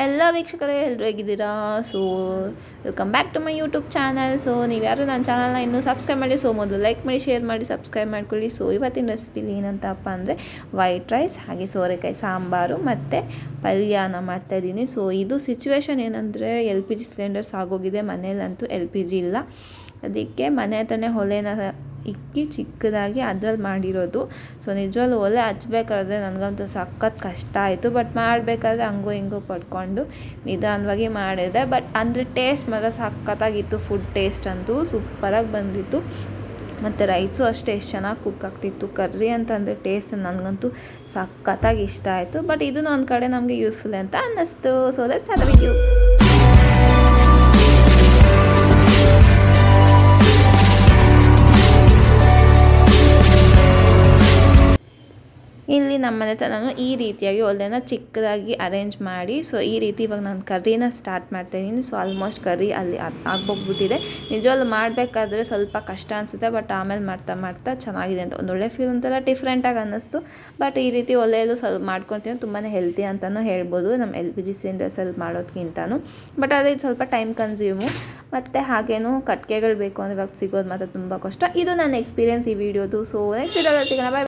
ಎಲ್ಲ ವೀಕ್ಷಕರೇ ಎಲ್ಲರೂ ಹೇಗಿದ್ದೀರಾ? So welcome back to my YouTube channel. So ನೀವು ಯಾರು ನನ್ನ ಚಾನಲ್ನ ಇನ್ನೂ ಸಬ್ಸ್ಕ್ರೈಬ್ ಮಾಡಿ, ಸೊ ಮೊದಲು ಲೈಕ್ ಮಾಡಿ, ಶೇರ್ ಮಾಡಿ, ಸಬ್ಸ್ಕ್ರೈಬ್ ಮಾಡ್ಕೊಳ್ಳಿ. ಸೊ ಇವತ್ತಿನ ರೆಸಿಪಿಲಿ ಏನಂತಪ್ಪ ಅಂದರೆ ವೈಟ್ ರೈಸ್ ಹಾಗೆ ಸೋರೆಕಾಯಿ ಸಾಂಬಾರು ಮತ್ತು ಪಲ್ಯನ ಮಾಡ್ತಾಯಿದ್ದೀನಿ. ಸೊ ಇದು ಸಿಚುವೇಶನ್ ಏನಂದರೆ LPG ಸಿಲಿಂಡರ್ಸ್ ಆಗೋಗಿದೆ, ಮನೇಲಂತೂ LPG ಇಲ್ಲ. ಅದಕ್ಕೆ ಮನೆ ಹತ್ರನೇ ಒಲೆನ ಇಕ್ಕಿ ಚಿಕ್ಕದಾಗಿ ಅದ್ರಲ್ಲಿ ಮಾಡಿರೋದು. ಸೊ ನಿಜವಾಗ್ಲೂ ಒಲೆ ಹಚ್ಬೇಕಾದ್ರೆ ನನಗಂತೂ ಸಖತ್ ಕಷ್ಟ ಆಯಿತು. ಬಟ್ ಮಾಡಬೇಕಾದ್ರೆ ಹಂಗೋ ಹಿಂಗೋ ಪಡ್ಕೊಂಡು ನಿಧಾನವಾಗಿ ಮಾಡಿದೆ. ಬಟ್ ಅಂದರೆ ಟೇಸ್ಟ್ ಮಾತ್ರ ಸಖತ್ತಾಗಿತ್ತು. ಫುಡ್ ಟೇಸ್ಟ್ ಅಂತೂ ಸೂಪರಾಗಿ ಬಂದಿತ್ತು. ಮತ್ತು ರೈಸು ಅಷ್ಟೇ ಎಷ್ಟು ಚೆನ್ನಾಗಿ ಕುಕ್ ಆಗ್ತಿತ್ತು. ಕರ್ರಿ ಅಂತಂದರೆ ಟೇಸ್ಟ್ ನನಗಂತೂ ಸಖತ್ತಾಗಿ ಇಷ್ಟ ಆಯಿತು. ಬಟ್ ಇದೂ ಒಂದು ಕಡೆ ನಮಗೆ ಯೂಸ್ಫುಲ್ ಅಂತ ಅನ್ನಿಸ್ತು. So let's start the video. ಇಲ್ಲಿ ನಮ್ಮ ಮನೆ ಹತ್ರ ನಾನು ಈ ರೀತಿಯಾಗಿ ಒಲೆನ ಚಿಕ್ಕದಾಗಿ ಅರೇಂಜ್ ಮಾಡಿ, ಸೊ ಈ ರೀತಿ ಇವಾಗ ನಾನು ಕರ್ರಿನ ಸ್ಟಾರ್ಟ್ ಮಾಡ್ತಾಯಿದ್ದೀನಿ. ಸೊ ಆಲ್ಮೋಸ್ಟ್ ಕರ್ರಿ ಅಲ್ಲಿ ಆಗೋಗ್ಬಿಟ್ಟಿದೆ. ನಿಜವಾಗ್ಲೂ ಮಾಡಬೇಕಾದ್ರೆ ಸ್ವಲ್ಪ ಕಷ್ಟ ಅನಿಸುತ್ತೆ, ಬಟ್ ಆಮೇಲೆ ಮಾಡ್ತಾ ಚೆನ್ನಾಗಿದೆ ಅಂತ ಒಂದೊಳ್ಳೆ ಫೀಲ್ ಅಂತೆಲ್ಲ ಡಿಫ್ರೆಂಟಾಗಿ ಅನ್ನಿಸ್ತು. ಬಟ್ ಈ ರೀತಿ ಒಲೆಯಲ್ಲೂ ಸ್ವಲ್ಪ ಮಾಡ್ಕೊತೀನಿ, ತುಂಬಾ ಹೆಲ್ತಿ ಅಂತಲೂ ಹೇಳ್ಬೋದು ನಮ್ಮ LPG ಸಿಲಿಂಡರ್ಸಲ್ಲಿ ಮಾಡೋದಕ್ಕಿಂತನೂ. ಬಟ್ ಅದೇ ಸ್ವಲ್ಪ ಟೈಮ್ ಕನ್ಸ್ಯೂಮು. ಮತ್ತು ಹಾಗೇನು ಕಟ್ಟಿಗೆಗಳು ಬೇಕು ಅಂದರೆ ಇವಾಗ ಸಿಗೋದು ಮಾತ್ರ ತುಂಬ ಕಷ್ಟ. ಇದು ನನ್ನ ಎಕ್ಸ್ಪೀರಿಯನ್ಸ್ ಈ ವಿಡಿಯೋದು. ಸೊ ನೆಕ್ಸ್ಟ್ ವಿಡಿಯೋದಲ್ಲಿ ಸಿಗೋಣ. ಬಾಯ್.